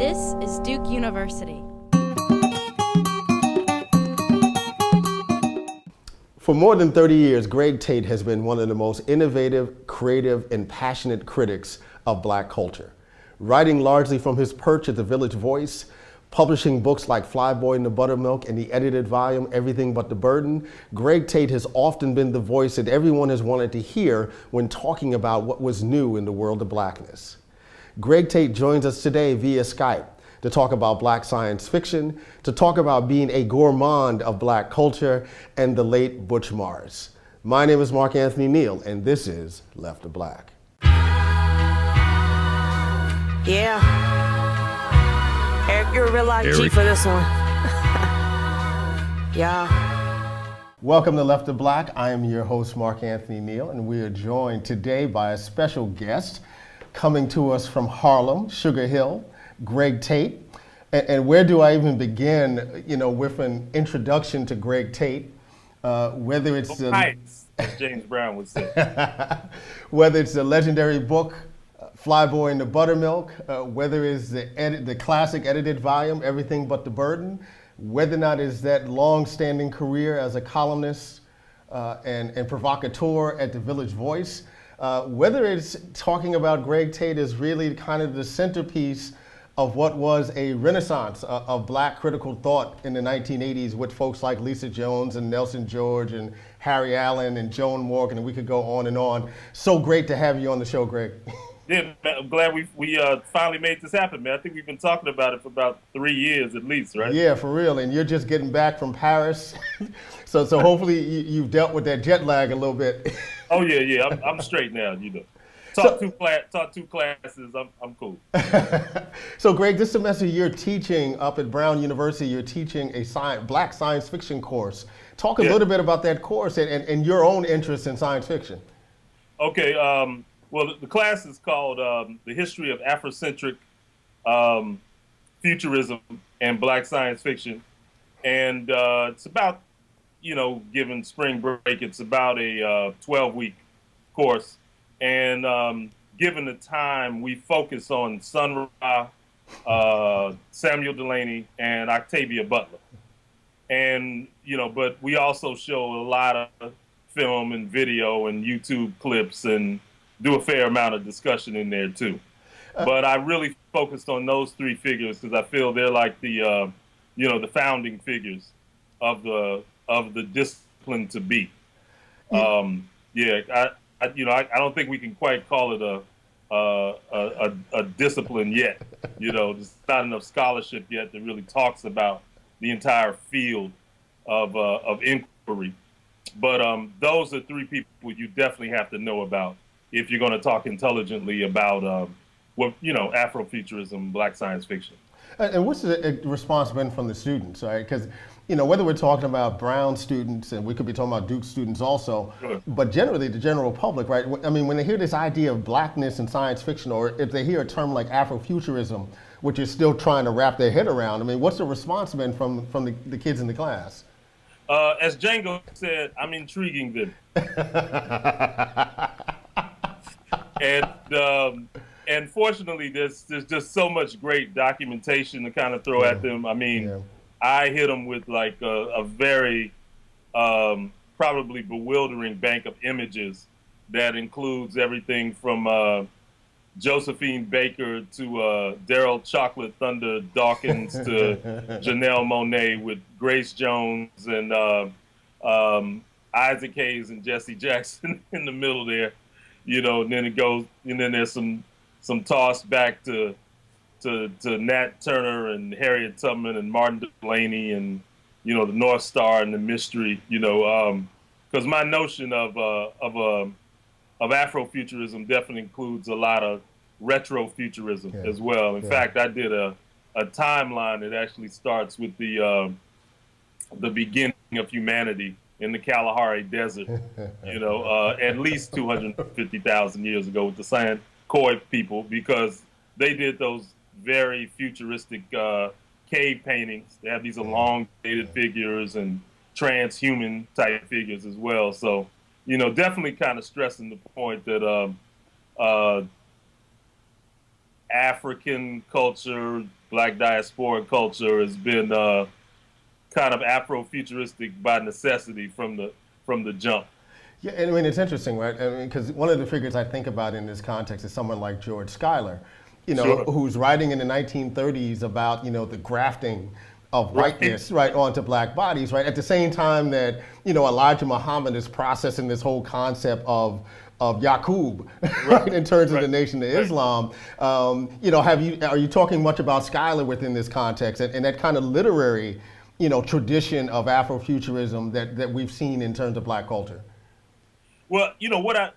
This is Duke University. For more than 30 years, Greg Tate has been one of the most innovative, creative, and passionate critics of Black culture. Writing largely from his perch at the Village Voice, publishing books like Flyboy and the Buttermilk and the edited volume, Everything But the Burden, Greg Tate has often been the voice that everyone has wanted to hear when talking about what was new in the world of Blackness. Greg Tate joins us today via Skype to talk about Black science fiction, to talk about being a gourmand of Black culture, and the late Butch Morris. My name is Mark Anthony Neal, and this is Left of Black. Yeah. Eric, you're a real live G for this one. Yeah. Welcome to Left of Black. I am your host, Mark Anthony Neal, and we are joined today by a special guest coming to us from Harlem, Sugar Hill, Greg Tate. And where do I even begin, with an introduction to Greg Tate, whether it's heights, as James Brown would say. Whether it's the legendary book, Flyboy and the Buttermilk, whether it's the classic edited volume, Everything But the Burden, whether or not it's that long-standing career as a columnist and provocateur at the Village Voice, whether it's talking about Greg Tate as really kind of the centerpiece of what was a renaissance of Black critical thought in the 1980s with folks like Lisa Jones and Nelson George and Harry Allen and Joan Morgan, and we could go on and on. So great to have you on the show, Greg. Yeah, I'm glad we finally made this happen, man. I think we've been talking about it for about 3 years at least, right? Yeah, for real. And you're just getting back from Paris. so hopefully you've dealt with that jet lag a little bit. Oh, yeah. I'm straight now, Taught two classes, I'm cool. So Greg, this semester you're teaching up at Brown University, you're teaching a Black science fiction course. Talk a little bit about that course and your own interest in science fiction. Okay, well, the class is called The History of Afrocentric Futurism and Black Science Fiction. And it's about, given spring break, it's about a 12-week course. And given the time, we focus on Sun Ra, Samuel Delany, and Octavia Butler. And, but we also show a lot of film and video and YouTube clips and do a fair amount of discussion in there too. But I really focused on those three figures because I feel they're like the, the founding figures of the discipline to be. I don't think we can quite call it a discipline yet. There's not enough scholarship yet that really talks about the entire field of inquiry. But those are three people you definitely have to know about if you're going to talk intelligently about Afrofuturism, Black science fiction. And what's the response been from the students, right? Because whether we're talking about Brown students, and we could be talking about Duke students also, sure. But generally the general public, right? I mean, when they hear this idea of Blackness in science fiction, or if they hear a term like Afrofuturism, which is still trying to wrap their head around, I mean, what's the response been from the kids in the class? As Django said, I'm intriguing them. And fortunately, there's just so much great documentation to kind of throw at them. I mean, I hit them with like a very probably bewildering bank of images that includes everything from Josephine Baker to Daryl Chocolate Thunder Dawkins to Janelle Monáe with Grace Jones and Isaac Hayes and Jesse Jackson in the middle there. And then it goes, and then there's some toss back to Nat Turner and Harriet Tubman and Martin Delany and the North Star and the mystery. Because my notion of Afrofuturism definitely includes a lot of retrofuturism as well. In fact, I did a timeline that actually starts with the beginning of humanity in the Kalahari Desert, at least 250,000 years ago with the Sankoy people, because they did those very futuristic cave paintings. They have these elongated figures and transhuman type figures as well. So, definitely kind of stressing the point that African culture, Black diaspora culture has been kind of Afrofuturistic by necessity from the jump. Yeah, and I mean, it's interesting, right? I mean, because one of the figures I think about in this context is someone like George Schuyler, Sure. who's writing in the 1930s about, the grafting of whiteness, right, onto black bodies, right? At the same time that, Elijah Muhammad is processing this whole concept of Yaqub, right, in terms of the Nation of Islam. Are you talking much about Schuyler within this context and that kind of literary, tradition of Afrofuturism that we've seen in terms of black culture? Well, what I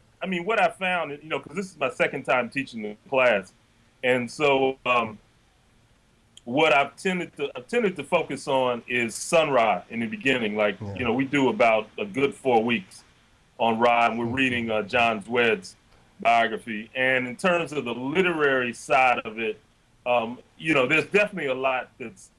found, because this is my second time teaching the class, and so what I've tended to focus on is Sun Ra in the beginning. Like, we do about a good 4 weeks on Ra, and we're reading John Dwedd's biography. And in terms of the literary side of it, there's definitely a lot that's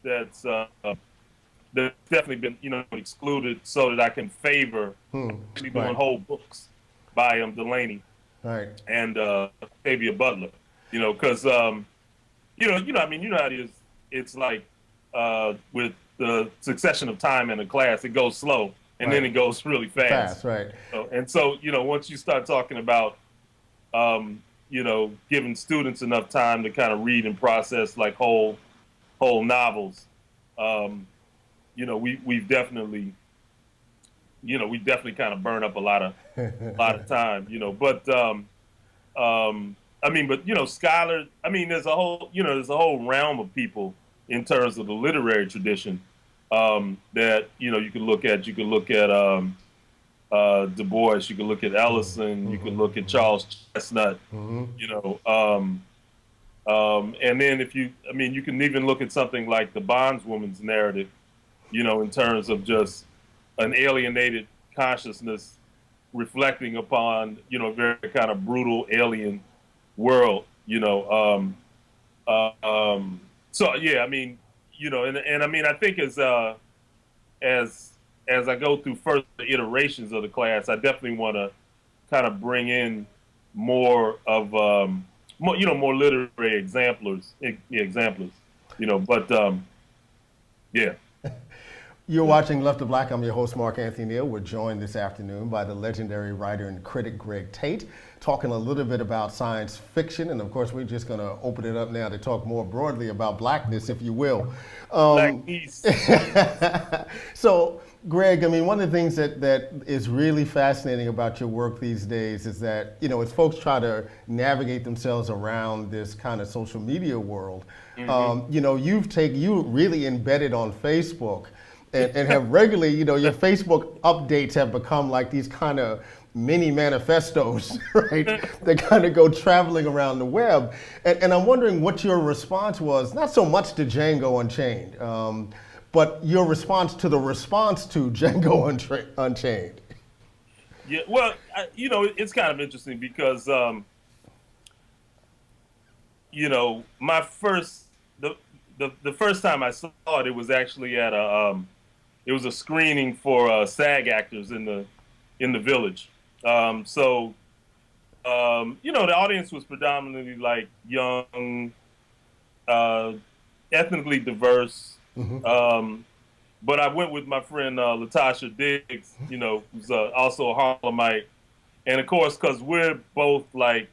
definitely been, excluded so that I can favor actually doing whole books by Delaney and Octavia Butler, because, you know how it is. It's like with the succession of time in a class, it goes slow and then it goes really fast. Right. So, once you start talking about, giving students enough time to kind of read and process like whole novels, we've definitely kind of burn up a lot of time, but Schuyler, there's a whole realm of people in terms of the literary tradition that you can look at. You can look at Du Bois. You can look at Ellison. You can look at Charles Chestnut. And then you can even look at something like the bondswoman's narrative. In terms of just an alienated consciousness reflecting upon a very kind of brutal alien world. So yeah, I think as I go through further iterations of the class, I definitely want to kind of bring in more of more literary examplers. Yeah. You're watching Left of Black. I'm your host, Mark Anthony Neal. We're joined this afternoon by the legendary writer and critic Greg Tate, talking a little bit about science fiction. And of course, we're just going to open it up now to talk more broadly about blackness, if you will. Blackness. So, Greg, one of the things that is really fascinating about your work these days is that, as folks try to navigate themselves around this kind of social media world, you really embedded on Facebook. And have regularly, your Facebook updates have become like these kind of mini manifestos, right? They kind of go traveling around the web. And I'm wondering what your response was, not so much to Django Unchained, but your response to the response to Django Unchained. Yeah, well, it's kind of interesting because, my the first time I saw it, it was actually at it was a screening for SAG actors in the Village. The audience was predominantly like young, ethnically diverse. But I went with my friend Latasha Diggs, who's also a Harlemite, and of course, because we're both like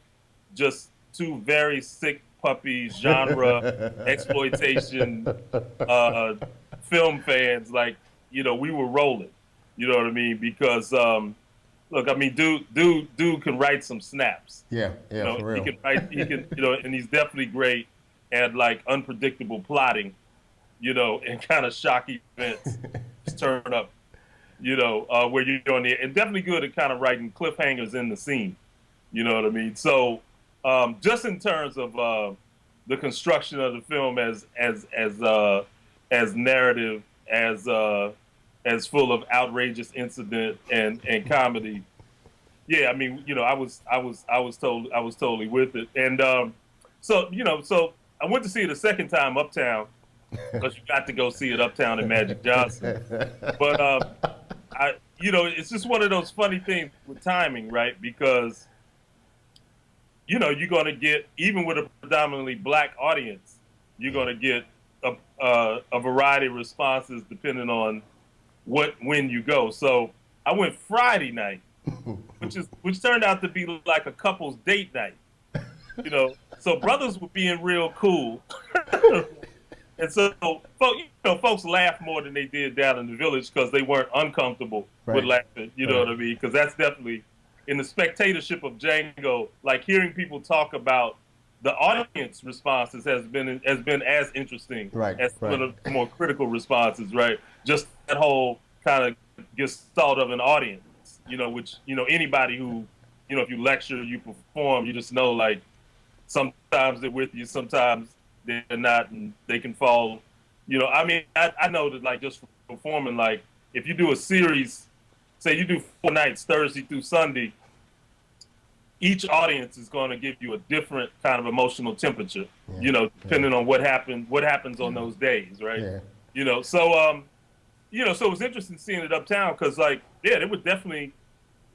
just two very sick puppies, genre exploitation film fans, like. We were rolling, you know what I mean? Because, dude can write some snaps. Yeah, for real. He can, and he's definitely great at like unpredictable plotting, and kind of shock events just turn up, where you're on there, and definitely good at kind of writing cliffhangers in the scene, you know what I mean? So, just in terms of the construction of the film as narrative, as full of outrageous incident and comedy. Yeah, I was totally with it. And so I went to see it a second time uptown because you got to go see it uptown in Magic Johnson. But it's just one of those funny things with timing, right? Because you're going to get, even with a predominantly black audience, you're going to get a variety of responses depending on when you go. So I went Friday night, which turned out to be like a couple's date night. You know, so brothers were being real cool. And so, folks laughed more than they did down in the village because they weren't uncomfortable with laughing. You know what I mean? Because that's definitely, in the spectatorship of Django, like hearing people talk about the audience responses has been as interesting as some of the more critical responses, right? Just that whole kind of gestalt of an audience, you know, which, you know, anybody who, you know, if you lecture, you perform, you just know, like, sometimes they're with you, sometimes they're not, and they can fall. You know, I mean, I know that, like, just performing, like, if you do a series, say you do 4 nights, Thursday through Sunday, each audience is going to give you a different kind of emotional temperature, you know, depending on what happens on those days, right? Yeah. You know, so, you know, so it was interesting seeing it uptown because, like, yeah, there were definitely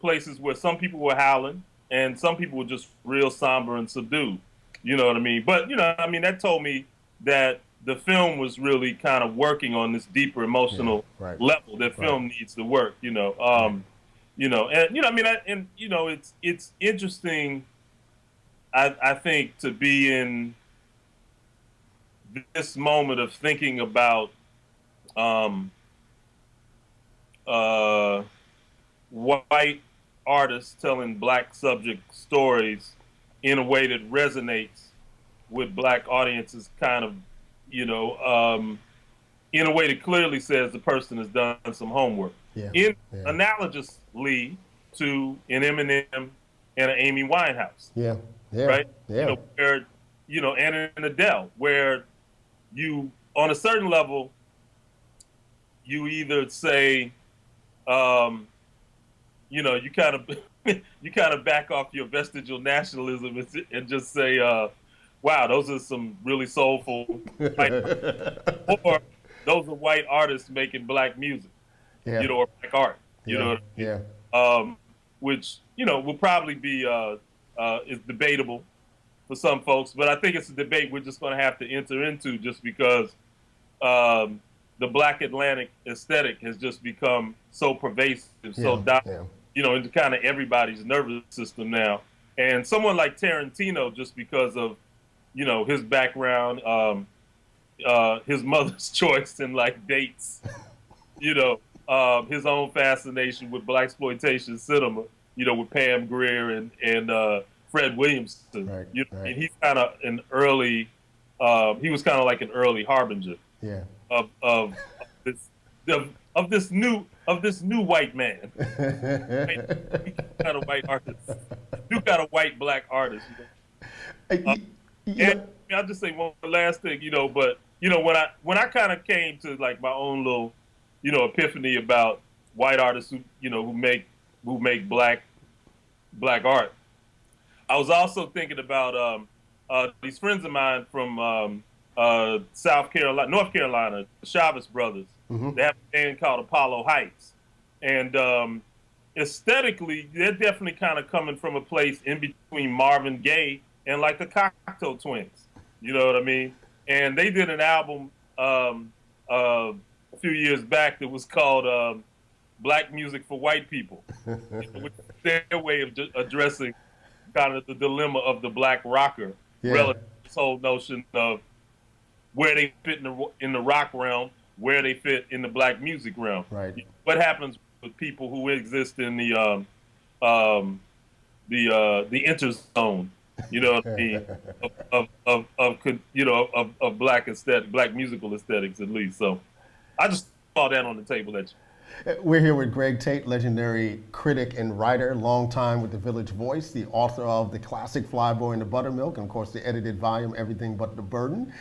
places where some people were howling and some people were just real somber and subdued. You know what I mean? But, you know, I mean, that told me that the film was really kind of working on this deeper emotional level that film needs to work, you know. You know, and, you know, I mean, and, you know, it's interesting, I think, to be in this moment of thinking about white artists telling black subject stories in a way that resonates with black audiences, kind of, you know, in a way that clearly says the person has done some homework. Analogously to an Eminem and an Amy Winehouse. Right? You know, where, you know, and an Adele, where you, on a certain level, you either say, you know, you kind of back off your vestigial nationalism and just say, wow, those are some really soulful white or those are white artists making black music, you know, or black art, you know what I mean? Which, you know, will probably be is debatable for some folks, but I think it's a debate we're just going to have to enter into just because the Black Atlantic aesthetic has just become so pervasive, so dominant, you know, into kind of everybody's nervous system now. And someone like Tarantino, just because of, you know, his background, his mother's choice in, like, dates, you know, his own fascination with blaxploitation cinema, you know, with Pam Grier and Fred Williamson. You know, and he's kind of an early, he was kind of like an early harbinger of this new white man. Kind of white artist. You got a white black artist. You know? And I'll just say one last thing, you know, but, you know, when I kind of came to, like, my own little, you know, epiphany about white artists who, you know, who make black art, I was also thinking about these friends of mine from North Carolina, the Chavez brothers. They have a band called Apollo Heights, and aesthetically, they're definitely kind of coming from a place in between Marvin Gaye and, like, the Cocteau Twins. You know what I mean? And they did an album a few years back that was called Black Music for White People, which is their way of addressing kind of the dilemma of the black rocker relative to this whole notion of where they fit in the rock realm, where they fit in the black music realm. What happens with people who exist in the interzone, you know what I mean, of black aesthetic, black musical aesthetics at least. So I just saw that on the table at you. We're here with Greg Tate, legendary critic and writer, longtime with the Village Voice, the author of the classic Flyboy and the Buttermilk, and of course the edited volume, Everything But the Burden.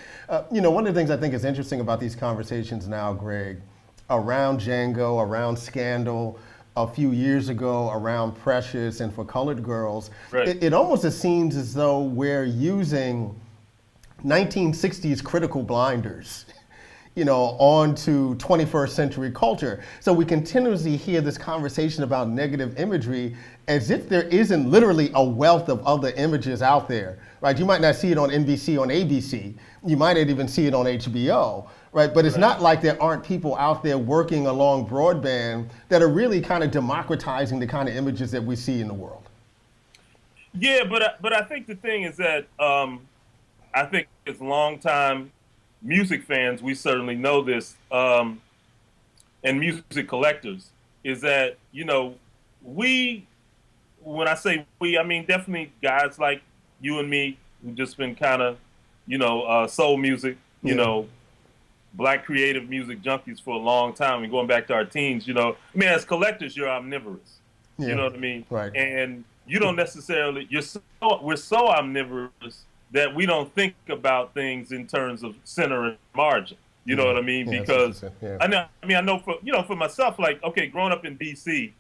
You know, one of the things I think is interesting about these conversations now, Greg, around Django, around Scandal, a few years ago around Precious and For Colored Girls, it almost seems as though we're using 1960s critical blinders on to 21st century culture. So we continuously hear this conversation about negative imagery as if there isn't literally a wealth of other images out there, right? You might not see it on NBC, on ABC. You might not even see it on HBO, right? But it's not like there aren't people out there working along broadband that are really kind of democratizing the kind of images that we see in the world. Yeah, but I think the thing is that I think as longtime music fans, we certainly know this, and music collectors, is that, when I say we, I mean definitely guys like you and me who just been kind of, soul music, Black creative music junkies for a long time, and going back to our teens, as collectors, you're omnivorous. Yeah. You know what I mean? Right. And you don't necessarily, we're so omnivorous that we don't think about things in terms of center and margin. You know what I mean? Yeah, because yeah. I know for myself, like, okay, growing up in DC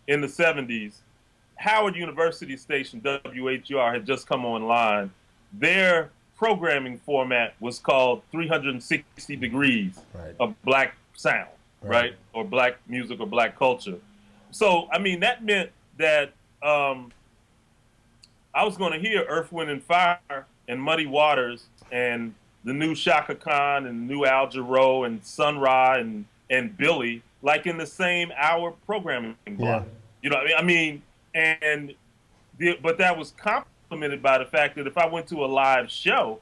in the 70s, Howard University station WHUR had just come online. Their programming format was called 360 Degrees of Black Sound, right? Or Black music or Black culture. So, that meant that I was going to hear Earth, Wind, and Fire and Muddy Waters and the new Shaka Khan and the new Al Jarreau and Sun Ra and Billy, like in the same hour programming block. But that was complemented by the fact that if I went to a live show,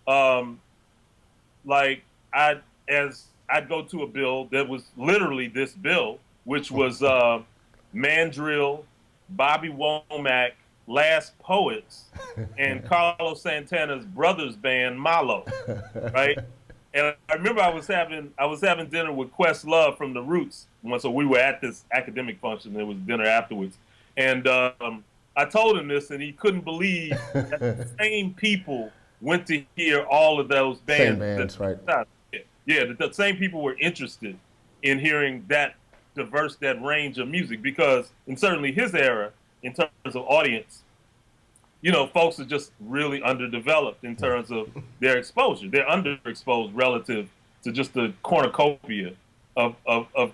I'd go to a bill that was literally this bill, which was Mandrill, Bobby Womack, Last Poets, and Carlos Santana's brothers band Malo, right? And I remember I was having dinner with Questlove from the Roots. So we were at this academic function. There was dinner afterwards, and I told him this, and he couldn't believe that the same people went to hear all of those bands. Same bands, right? Yeah, the same people were interested in hearing that range of music, because in certainly his era, in terms of audience, folks are just really underdeveloped in terms of their exposure. They're underexposed relative to just the cornucopia of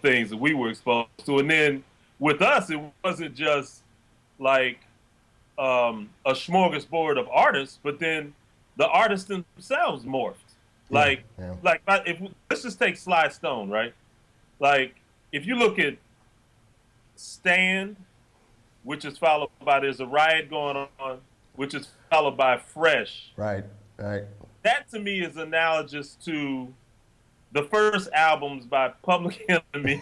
things that we were exposed to. And then with us, it wasn't just like a smorgasbord of artists, but then the artists themselves morphed. Let's just take Sly Stone, right? Like, if you look at Stand, which is followed by There's a Riot Going On, which is followed by Fresh. Right. That to me is analogous to the first albums by Public Enemy,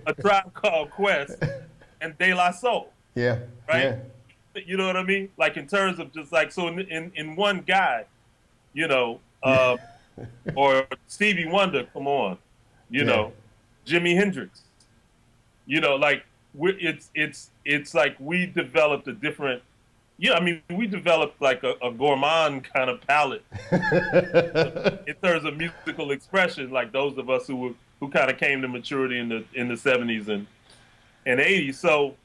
A Tribe Called Quest, and De La Soul. Yeah. Right? Yeah. You know what I mean? Like, in terms of just like, so in one guy, or Stevie Wonder, come on, Jimi Hendrix, like, it's like we developed a different, we developed like a gourmand kind of palate in terms of musical expression, like those of us who kind of came to maturity in the 70s and 80s. So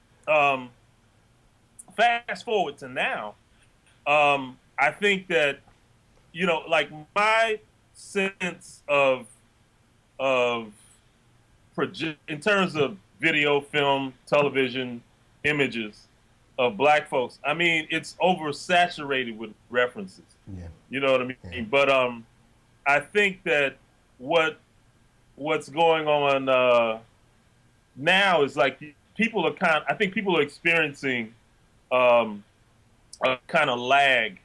fast forward to now, I think that, like my sense of in terms of video, film, television images of Black folks, it's oversaturated with references. Yeah. You know what I mean? Yeah. But I think that what's going on now is like people are experiencing a kind of lag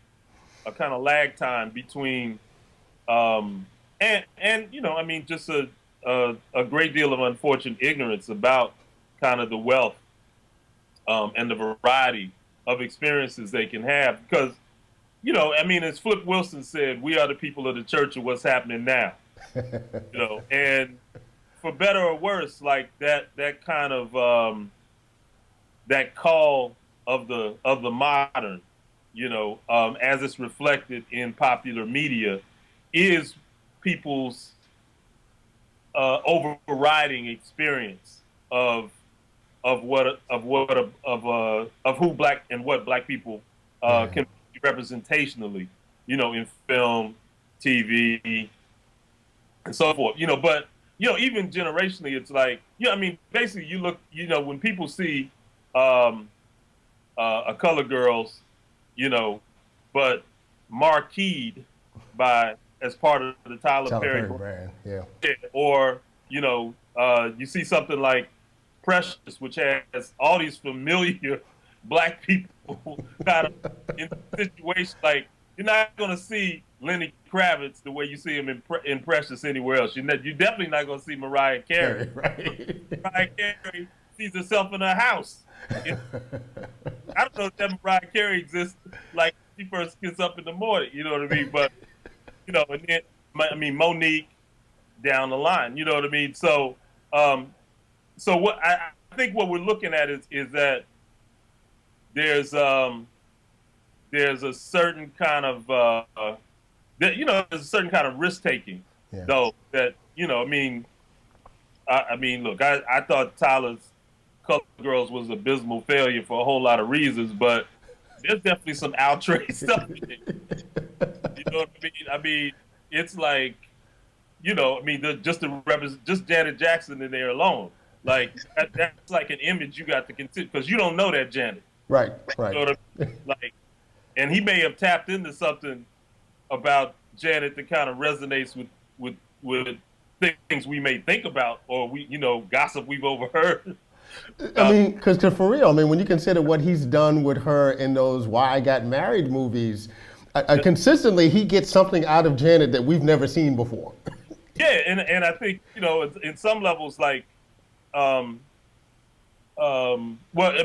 time between just a great deal of unfortunate ignorance about kind of the wealth and the variety of experiences they can have. Because, as Flip Wilson said, we are the people of the church of what's happening now. And for better or worse, like that kind of that call of the modern, as it's reflected in popular media, is people's overriding experience of who Black and what Black people can be representationally, in film, TV, and so forth. But even generationally, it's like, I mean, basically, you look, when people see a color girls, but marqueed as part of the Tyler Perry brand, yeah. Or you see something like Precious, which has all these familiar black people kind of in situations. Like, you're not going to see Lenny Kravitz the way you see him in Precious anywhere else. You're definitely not going to see Mariah Carey. Right. Mariah Carey sees herself in her house. I don't know if that Mariah Carey exists like she first gets up in the morning, you know what I mean? But, and then, I mean, Monique down the line, you know what I mean? So, what I think what we're looking at is that there's a certain kind of there's a certain kind of risk taking, though, that I mean, look, I thought Tyler's Color Girls was an abysmal failure for a whole lot of reasons, but there's definitely some outrage stuff in it. You know what I mean? I mean, it's like, just Janet Jackson in there alone. Like, that's like an image you got to consider, because you don't know that Janet. Right. You know what I mean? Like, and he may have tapped into something about Janet that kind of resonates with things we may think about, or gossip we've overheard. I mean, because for real, I mean, when you consider what he's done with her in those Why I Got Married movies, consistently he gets something out of Janet that we've never seen before. Yeah, and I think, in some levels, like, well, I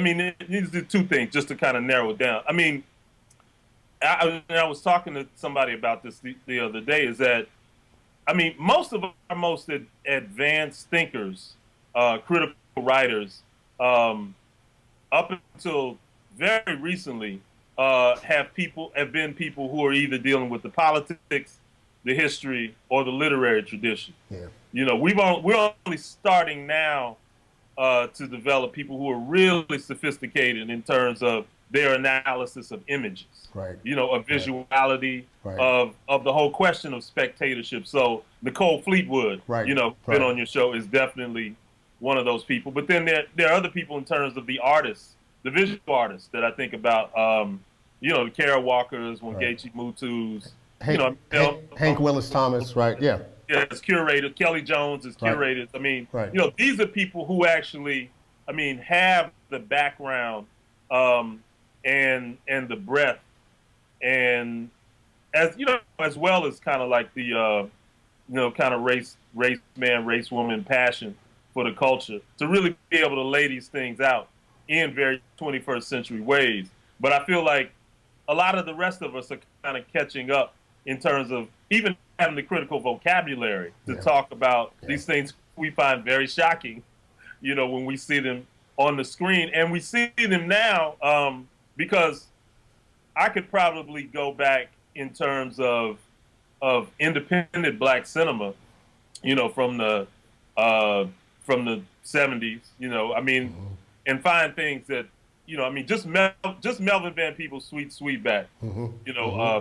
mean, these are two things, just to kind of narrow it down. I mean, I was talking to somebody about this the other day, is that, I mean, most of our most advanced thinkers, critical writers, up until very recently, have been people who are either dealing with the politics, the history, or the literary tradition. Yeah. We're only starting now to develop people who are really sophisticated in terms of their analysis of images, right? Of visuality, right. Of the whole question of spectatorship. So Nicole Fleetwood, right. Been on your show, is definitely one of those people. But then there are other people in terms of the artists, the visual artists that I think about. The Kara Walkers, Wangechi Mutus, Hank Willis Thomas, right? Yeah. Yeah, it's curated. Kelly Jones is curated. Right. I mean, right. These are people who actually, I mean, have the background and the breadth, and as well as kind of like the kind of race man, race woman passion for the culture to really be able to lay these things out in very 21st century ways. But I feel like a lot of the rest of us are kind of catching up in terms of even having the critical vocabulary to talk about these things we find very shocking, when we see them on the screen. And we see them now because I could probably go back in terms of independent black cinema, from the 70s, I mean, and find things that, I mean, just Melvin Van Peebles' Sweet Sweetback,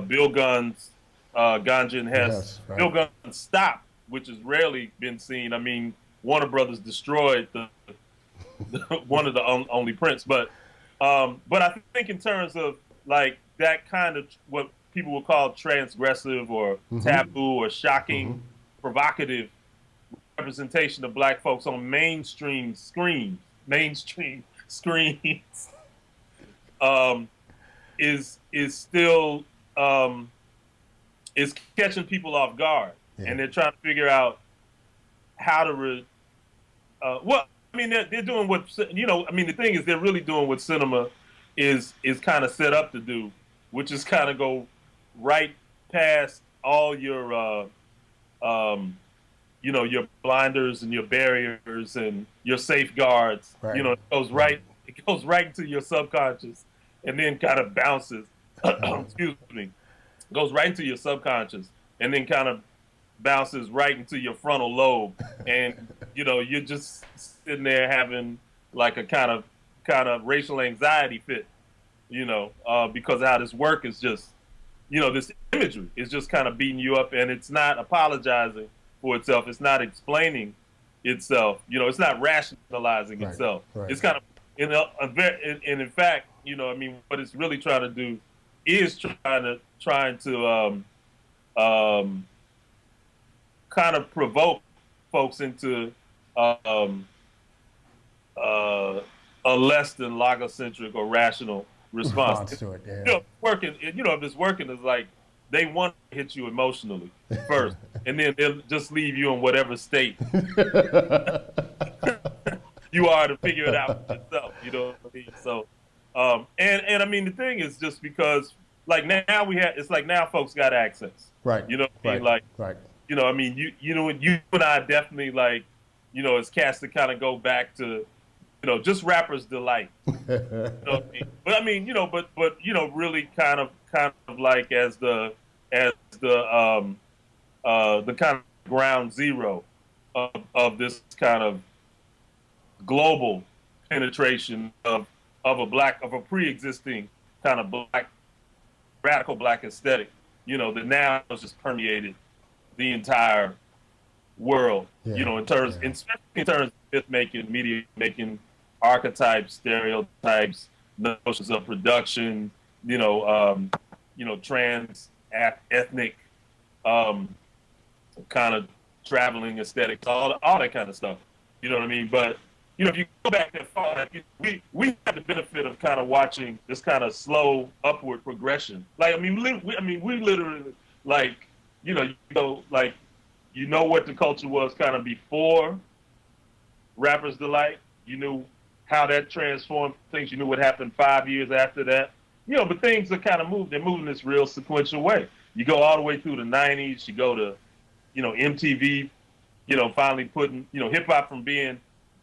Bill Gunn's Ganja and Hess, yes, right. Bill Gunn's Stop, which has rarely been seen. I mean, Warner Brothers destroyed one of the only prints, but I think in terms of like that kind of what people would call transgressive or taboo or shocking, provocative representation of black folks on mainstream screens, is still is catching people off guard, and they're trying to figure out how to. Well, I mean, they're doing what I mean. The thing is, they're really doing what cinema is kind of set up to do, which is kind of go right past all your your blinders and your barriers and your safeguards. Right. It goes right into your subconscious, and then kind of bounces. Excuse me. Goes right into your subconscious, and then kind of bounces right into your frontal lobe, and you're just sitting there having like a kind of racial anxiety fit, because of how this work is just, this imagery is just kind of beating you up, and it's not apologizing for itself. It's not explaining itself. You know, it's not rationalizing itself. Right. It's kind of and in fact, you know, I mean, what it's really trying to do is trying to kind of provoke folks into a less than logocentric or rational response to it. Yeah. You know, if it's working, it's like they want to hit you emotionally first, and then they'll just leave you in whatever state you are to figure it out for yourself. You know what I mean? So, and I mean, the thing is just because, like, now it's like now folks got access. Right. You know what I mean? Right. Like, right. You know, I mean, you know, you and I definitely, like, you know, as cats to kind of go back to, you know, just rappers' delight. You know what I mean? But I mean, you know, but you know, really kind of like as the kind of ground zero of this kind of global penetration of a pre-existing kind of radical black aesthetic, you know, that now has just permeated the entire world, you know, especially in terms of myth making, media making, archetypes, stereotypes, notions of production, you know, trans ethnic kind of traveling aesthetics, all that kind of stuff. You know what I mean? But you know, if you go back that far, we have the benefit of kind of watching this kind of slow upward progression. Like, I mean, we literally, like, you know, like, you know what the culture was kind of before Rapper's Delight. You knew how that transformed things. You knew what happened 5 years after that. You know, but things are kind of moved. They're moving this real sequential way. You go all the way through the 90s. You go to, you know, MTV, you know, finally putting, you know, hip hop from being,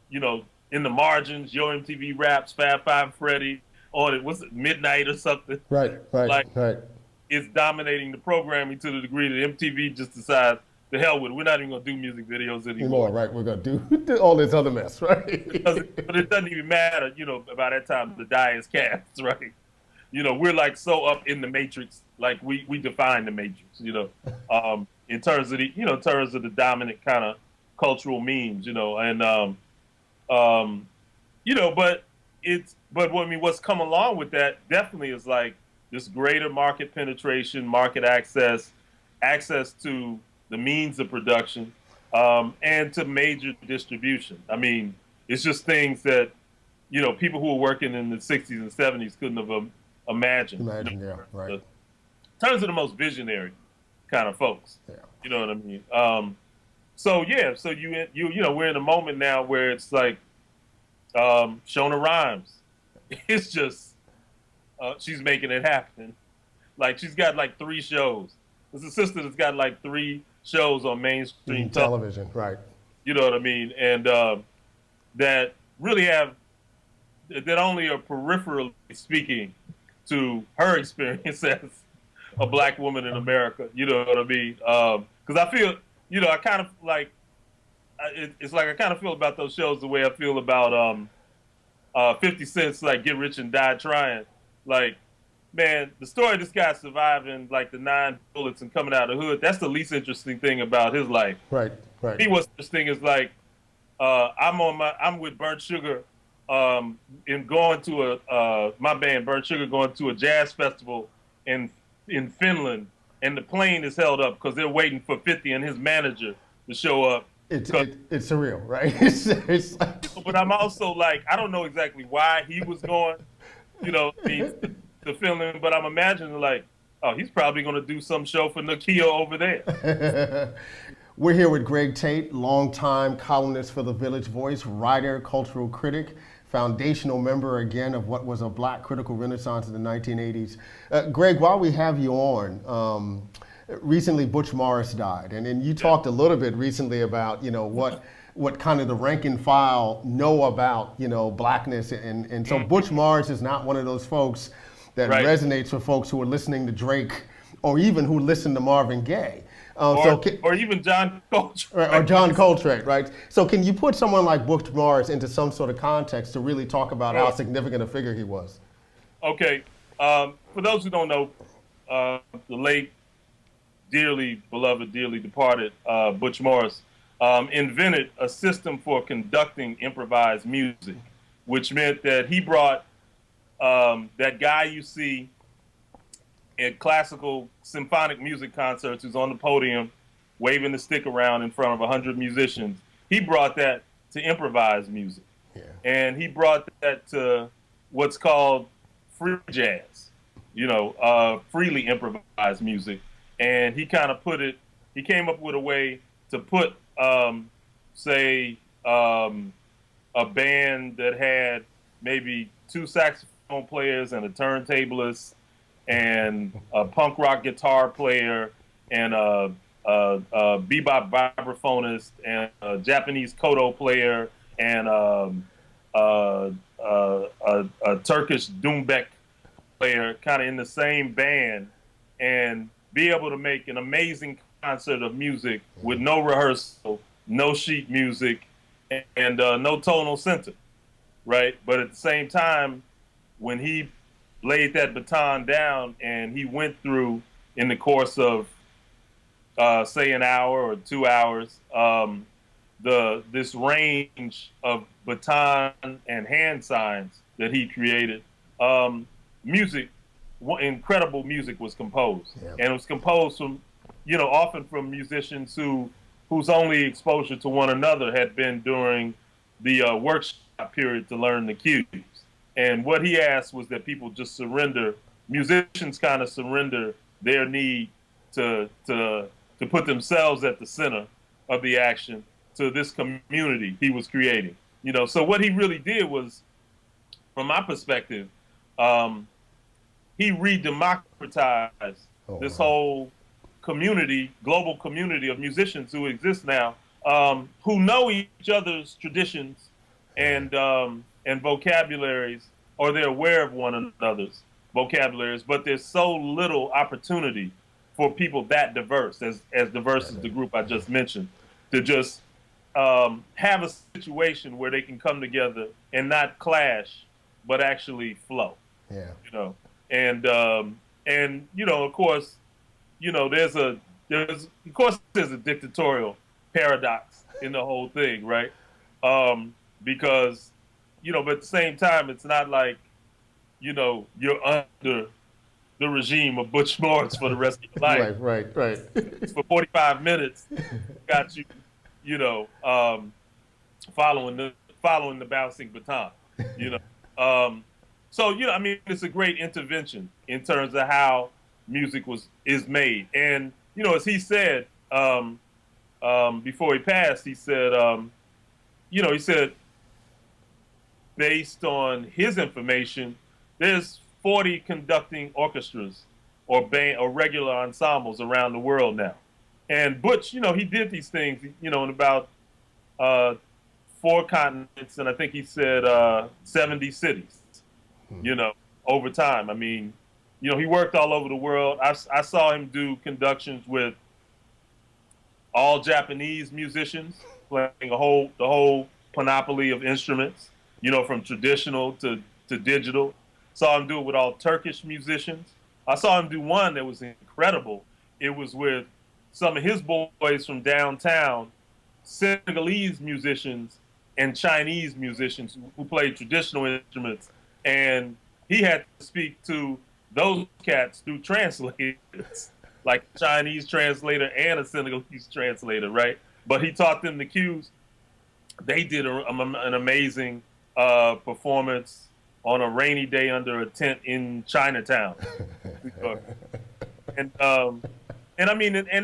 you know, in the margins, Yo MTV Raps, Fab Five Freddy, on it, what's it, Midnight or something? Right. It's dominating the programming to the degree that MTV just decides, the hell with it, we're not even going to do music videos anymore. Right, we're going to do all this other mess, right? But it doesn't even matter, you know, by that time the die is cast, right? You know, we're like so up in the matrix, like we define the matrix, you know, in terms of the dominant kind of cultural memes, you know, and you know, but I mean, what's come along with that definitely is like this greater market penetration, market access to the means of production, and to major distribution. I mean, it's just things that, you know, people who were working in the 60s and 70s couldn't have imagined. You know, yeah, right. In terms of the most visionary kind of folks. Yeah. You know what I mean? So yeah, so you know, we're in a moment now where it's like Shona Rhimes. It's just she's making it happen. Like, she's got like 3 shows. There's a sister that's got like 3 shows on mainstream television, right? You know what I mean? And that really that only are peripherally speaking to her experience as a black woman in America. You know what I mean? Because I feel, you know, I kind of like, it's like I kind of feel about those shows the way I feel about 50 Cent's like Get Rich and Die Trying. Like, man, the story of this guy surviving like the 9 bullets and coming out of the hood, that's the least interesting thing about his life. Right. Me, what's interesting is like, I'm with Burnt Sugar, in going to my band Burnt Sugar going to a jazz festival in Finland, and the plane is held up because they're waiting for 50 and his manager to show up. It's surreal, right? It's like... But I'm also like, I don't know exactly why he was going, you know, to Finland, but I'm imagining like, oh, he's probably going to do some show for Nokia over there. We're here with Greg Tate, longtime columnist for The Village Voice, writer, cultural critic, foundational member again of what was a black critical renaissance in the 1980s. Greg, while we have you on, recently Butch Morris died, and then you talked a little bit recently about, you know, what kind of the rank and file know about, you know, blackness, and so Butch Morris is not one of those folks that resonates with folks who are listening to Drake or even who listen to Marvin Gaye. Or even John Coltrane. Or John Coltrane, right? So can you put someone like Butch Morris into some sort of context to really talk about how significant a figure he was? Okay. For those who don't know, the late dearly beloved, dearly departed Butch Morris, invented a system for conducting improvised music, which meant that he brought that guy you see at classical symphonic music concerts who's on the podium waving the stick around in front of 100 musicians. He brought that to improvised music. Yeah. And he brought that to what's called free jazz, freely improvised music. And he kind of he came up with a way to put, say, a band that had maybe 2 saxophone players and a turntablist and a punk rock guitar player and a bebop vibraphonist and a Japanese koto player and a Turkish doumbek player kind of in the same band, and be able to make an amazing concert of music with no rehearsal, no sheet music, and no tonal center, right? But at the same time, when he laid that baton down and he went through in the course of say an hour or 2 hours, this range of baton and hand signs that he created, incredible music was composed. Yeah. And it was composed from, often from musicians whose only exposure to one another had been during the workshop period to learn the cues. And what he asked was that people just musicians kind of surrender their need to put themselves at the center of the action to this community he was creating. So what he really did was, from my perspective, he re-democratized this whole community, global community of musicians who exist now, who know each other's traditions and vocabularies, or they're aware of one another's vocabularies, but there's so little opportunity for people that diverse, as diverse as the group I just mentioned, to just have a situation where they can come together and not clash, but actually flow. Yeah. And of course, there's a dictatorial paradox in the whole thing, right? Because, but at the same time, it's not like, you're under the regime of Butch Morris for the rest of your life. Right. For 45 minutes, got you, following the bouncing baton, So, it's a great intervention in terms of how music is made. And, as he said, before he passed, he said, based on his information, there's 40 conducting orchestras or regular ensembles around the world now. And Butch, he did these things, in about 4 continents, and I think he said 70 cities, over time. He worked all over the world. I saw him do conductions with all Japanese musicians playing the whole panoply of instruments, from traditional to digital. Saw him do it with all Turkish musicians. I saw him do one that was incredible. It was with some of his boys from downtown, Senegalese musicians and Chinese musicians who played traditional instruments. And he had to speak to those cats through translators, like a Chinese translator and a Senegalese translator, right? But he taught them the cues. They did an amazing performance on a rainy day under a tent in Chinatown. And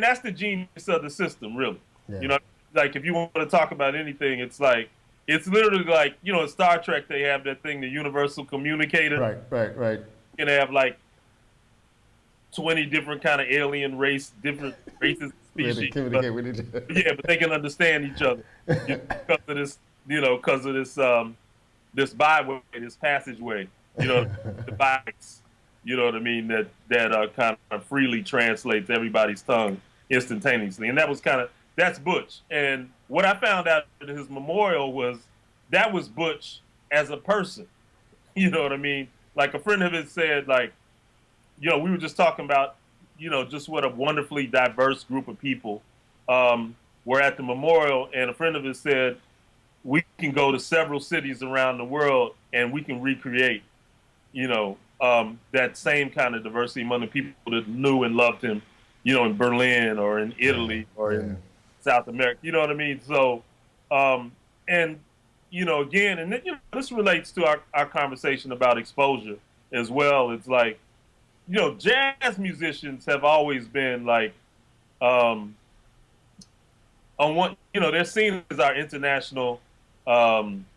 that's the genius of the system, really. Yeah. Like if you want to talk about anything, it's literally like, in Star Trek, they have that thing, the universal communicator. Right. You can have like 20 different kind of alien different races, species. Yeah, but they can understand each other because of this, this byway, this passageway, the bikes, that kind of freely translates everybody's tongue instantaneously. And that's Butch. And what I found out at his memorial that was Butch as a person. You know what I mean? Like a friend of his said, like, we were just talking about just what a wonderfully diverse group of people were at the memorial. And a friend of his said, we can go to several cities around the world and we can recreate, that same kind of diversity among the people that knew and loved him, in Berlin or in Italy or in South America. You know what I mean? So, and, again, and then, this relates to our conversation about exposure as well. It's like, jazz musicians have always been like, on one, they're seen as our international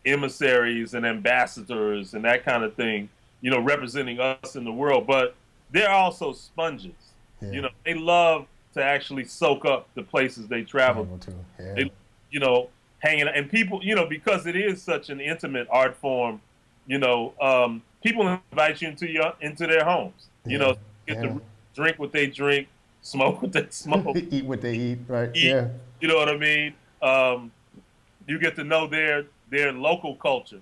emissaries and ambassadors and that kind of thing, representing us in the world. But they're also sponges. Yeah. They love to actually soak up the places they travel to. Yeah. They, hanging out. And people, because it is such an intimate art form, people invite you into their homes. Get to drink what they drink, smoke what they smoke, eat what they eat, right? You know what I mean? You get to know their local culture,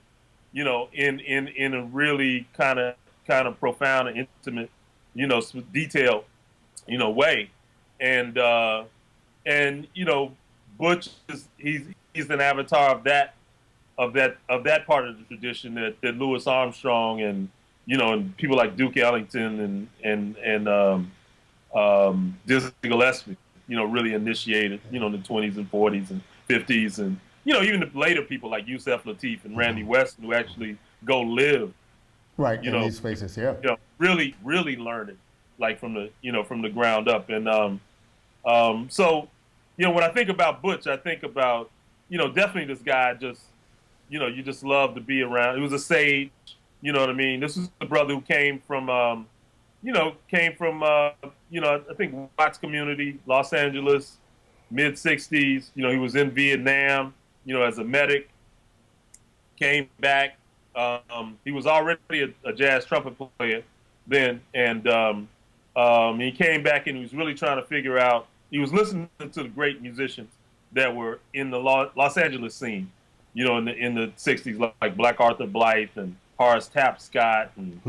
in a really kind of profound and intimate, detailed, way. And Butch he's an avatar of that part of the tradition that Louis Armstrong and and people like Duke Ellington and Dizzy Gillespie, really initiated, in the 20s and 40s and 50s, and even the later people like Yusef Lateef and Randy Weston who actually go live in these spaces, really learn it like from the ground up. And so when I think about Butch, I think about definitely this guy just you just love to be around. He was a sage, you know what I mean? This was the brother who came from I think Watts community, Los Angeles, mid 60s. He was in Vietnam, as a medic, came back. He was already a jazz trumpet player then. And he came back and he was really trying to figure out, he was listening to the great musicians that were in the Los Angeles scene, in the 60s, like Black Arthur Blythe and Horace Tapscott and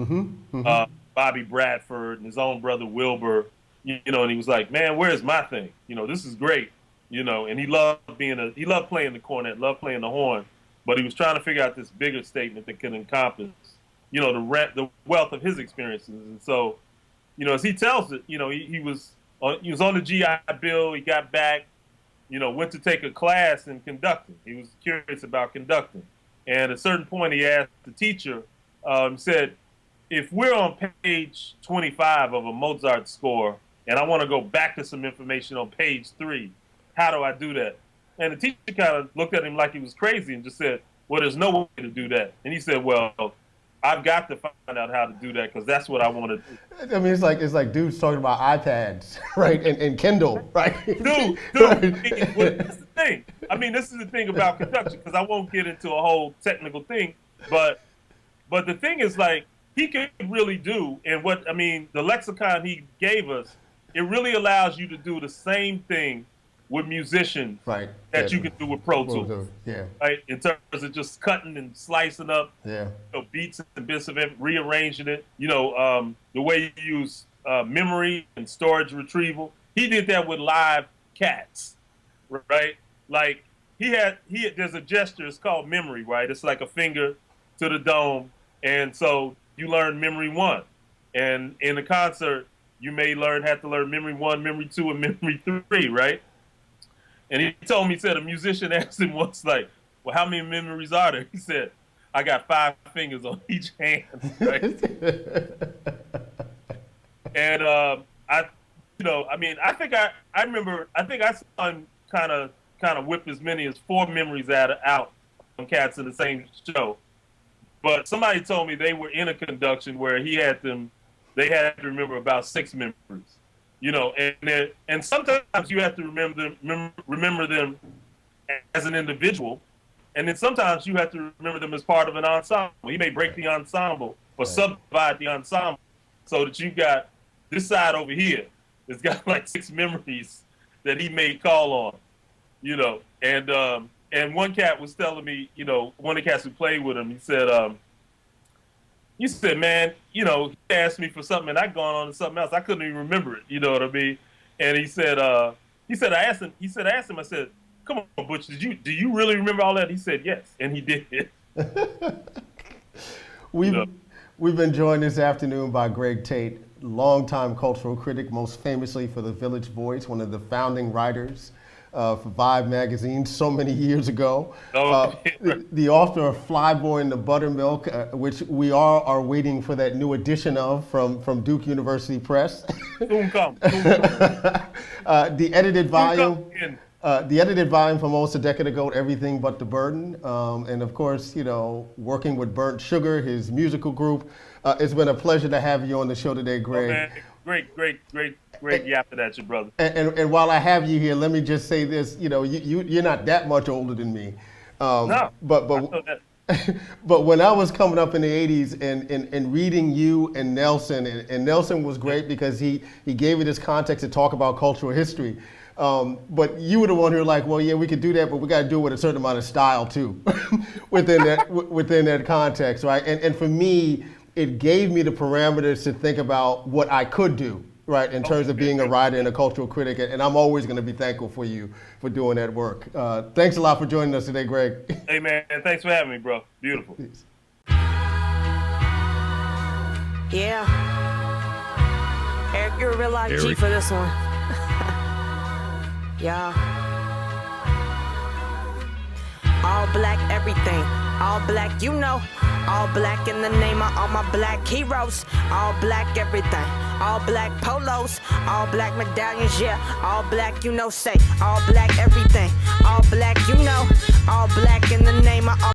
Bobby Bradford and his own brother Wilbur, and he was like, man, where's my thing? This is great, and he loved playing the cornet, loved playing the horn, but he was trying to figure out this bigger statement that could encompass, the wealth of his experiences. And so, as he tells it, he was on the GI Bill, he got back, went to take a class in conducting. He was curious about conducting. And at a certain point, he asked the teacher, said, if we're on page 25 of a Mozart score, and I want to go back to some information on page 3, how do I do that? And the teacher kind of looked at him like he was crazy and just said, well, there's no way to do that. And he said, well, I've got to find out how to do that because that's what I want to do. I mean, it's like dudes talking about iPads, right, and Kindle, right? Dude, well, that's the thing. I mean, this is the thing about conduction, because I won't get into a whole technical thing, but the thing is, like, he can really do, and the lexicon he gave us, it really allows you to do the same thing with musicians that you can do with Pro Tools. Right? In terms of just cutting and slicing up beats and bits of it, rearranging it, the way you use memory and storage retrieval. He did that with live cats, right? Like there's a gesture, it's called memory, right? It's like a finger to the dome. And so you learn memory 1. And in the concert, you may have to learn memory 1, memory 2, and memory 3, right? And he told me, he said, a musician asked him once, like, well, how many memories are there? He said, I got 5 fingers on each hand, right? And I think I saw him kind of whip as many as 4 memories out on cats in the same show. But somebody told me they were in a conduction where they had to remember about 6 memories. And sometimes you have to remember them as an individual, and then sometimes you have to remember them as part of an ensemble. He may break the ensemble or subdivide the ensemble so that you've got this side over here. It's got like 6 memories that he may call on, And one cat was telling me, one of the cats who played with him, he said, you said, man, you know, he asked me for something and I'd gone on to something else. I couldn't even remember it. You know what I mean? And he said, I asked him, I said, come on, Butch, do you really remember all that? He said, yes. And he did. We've been joined this afternoon by Greg Tate, longtime cultural critic, most famously for The Village Voice, one of the founding writers for Vibe magazine so many years ago. The author of Flyboy and the Buttermilk, which we are waiting for that new edition of from Duke University Press. Soon come. The edited volume. The edited volume from almost a decade ago, Everything But the Burden. And of course, you know, working with Burnt Sugar, his musical group. It's been a pleasure to have you on the show today, Greg. Oh, man. Great yapping at you, brother. And while I have you here, let me just say this, you know, you're not that much older than me. No, but when I was coming up in the 80s and reading you and Nelson, and Nelson was great because he gave me this context to talk about cultural history. But you were the one who were like, well, yeah, we could do that, but we got to do it with a certain amount of style too, within that context, right? And for me, it gave me the parameters to think about what I could do, right, in terms of being a writer and a cultural critic, and I'm always going to be thankful for you for doing that work. Thanks a lot for joining us today, Greg. Hey, man, thanks for having me, bro. Beautiful. Peace. Yeah. Eric, you're a real IG for this one. Yeah. All black everything. All black, you know. All black in the name of all my black heroes. All black everything. All black polos. All black medallions, yeah. All black, you know, say. All black everything. All black, you know. All black in the name of all